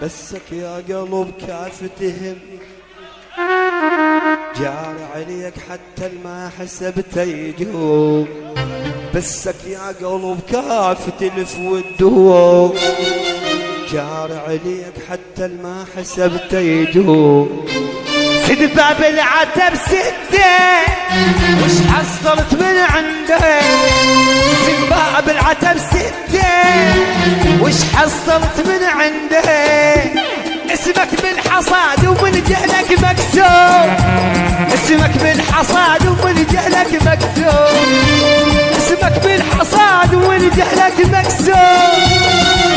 بسك يا قلب كاف تهم جار عليك حتى ما حسبت يجوم. بسك يا قلب كاف تلف والدوم جار عليك حتى ما حسبت يجوم. سد باب العتب سده وش حصلت من عنده. سد باب العتب سده وش حصلت من عنده. اسمك بالحصاد ومن جهلك مكسور. اسمك بالحصاد ومن جهلك مكسور. اسمك بالحصاد ومن جهلك مكسور.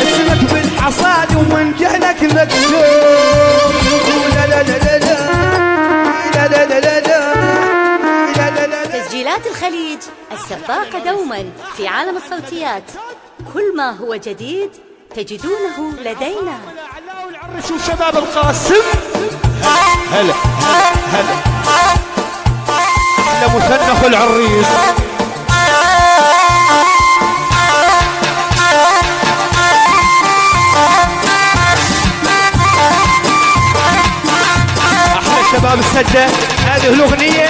اسمك بالحصاد ومن جهلك مكسور. لا لا لا لا لا لا لا لا لا لا. تسجيلات الخليج السباقة دوما في عالم الصوتيات. كل ما هو جديد تجدونه لدينا. العرش وشباب القاسم. هلا هلا احلى مثنى العريس. احلى شباب السده. هذه الاغنيه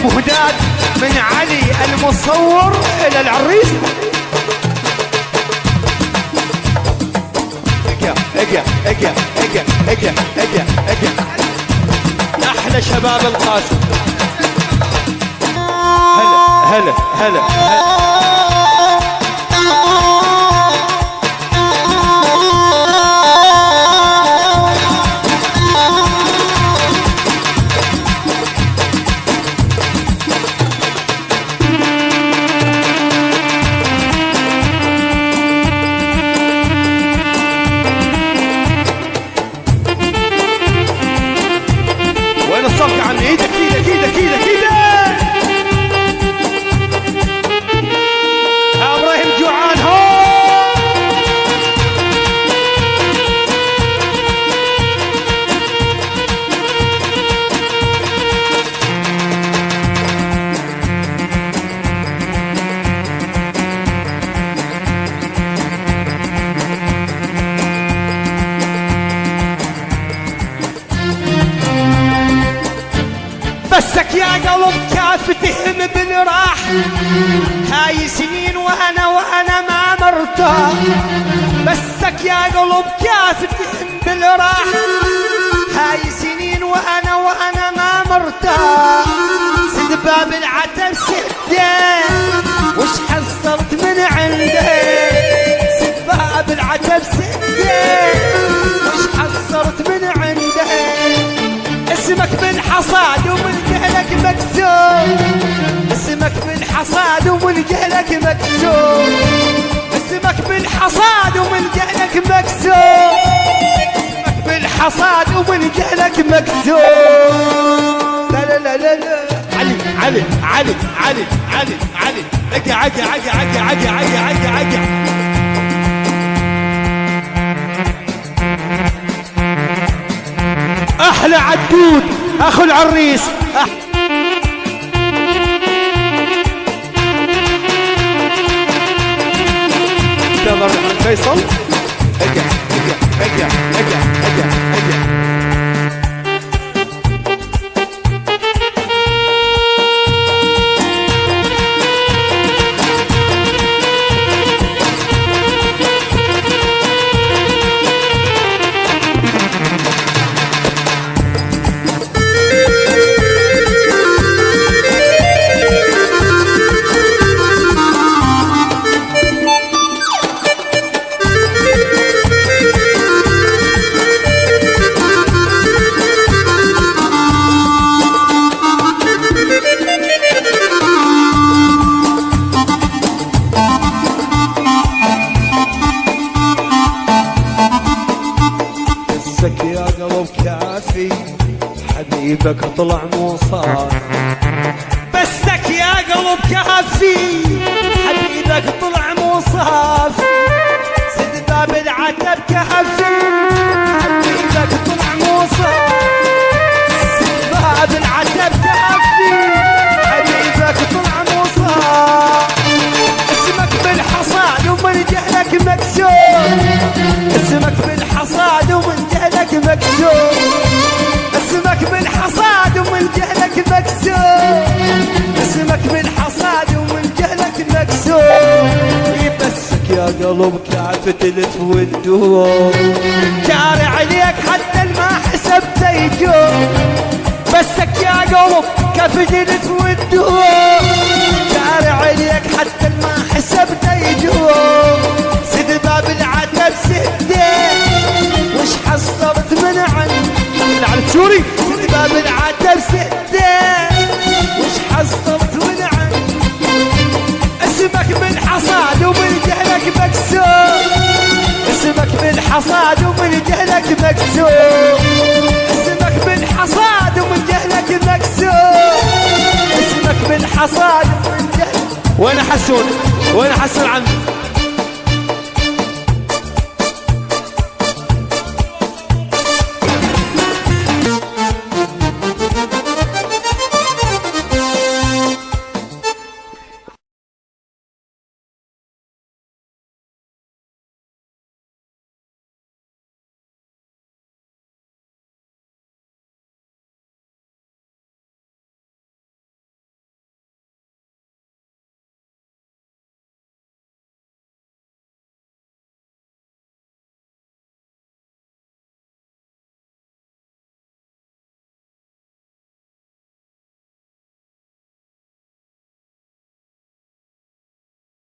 مهداة من علي المصور الى العريس. اجا اجا اجا اجا اجا اجا احلى شباب القاسم. هلا هلا هلا بسك يا قلب كاف تهم بالراح. هاي سنين وانا ما مرتاح. بسك يا قلب كاف تهم بالراح. هاي سنين وانا ما مرتاح. سد باب العتب سده وش حصلت من عنده. سد باب العتب سده وش حصلت من عنده. اسمك بالحصاد ومن جهلك مكسور. اسمك بالحصاد ومن جهلك مكسور. اسمك بالحصاد ومن جهلك مكسور. اسمك بالحصاد ومن جهلك مكسور. لا لا لا لا لا. علي علي علي علي علي علي اجا اجا اجا اجا اجا اجا اجا اجا. احلى عدود اخو العريس. انتظر عن فيصل. اجا اجا اجا اجا اجا اجا. يا قلب كافي حبيبك طلع مصاب. بسك يا قلب كافي حبيبك طلع مصاب. سد باب العتب كافي حبيبك طلع مصاب. سد باب العتب كافي حبيبك طلع مصاب. اسمك بالحصاد ومن جهلك مكسور. اسمك بالحصاد ومن مكسور، اسمك من حصاد ومن جهلك مكسور، اسمك من حصاد ومن جهلك مكسور. يبسك يا قلب كعفة تلف والدور، جاري عليك حتى ما حسبته يجور. بسك يا قلب كعفة تلف والدور، جاري عليك حتى ما حسبته يجور. سد باب العتب سدين وش حصلت من عندك على سوري. سد باب العتب سدين وش حصلت من عندك. اسمك من حصاد ومن جهلك مكسور، اسمك من حصاد ومن جهلك مكسور، اسمك من حصاد ومن جهلك مكسور، اسمك من حصاد ومن جهلك. وين حسون؟ وين حسون عمي؟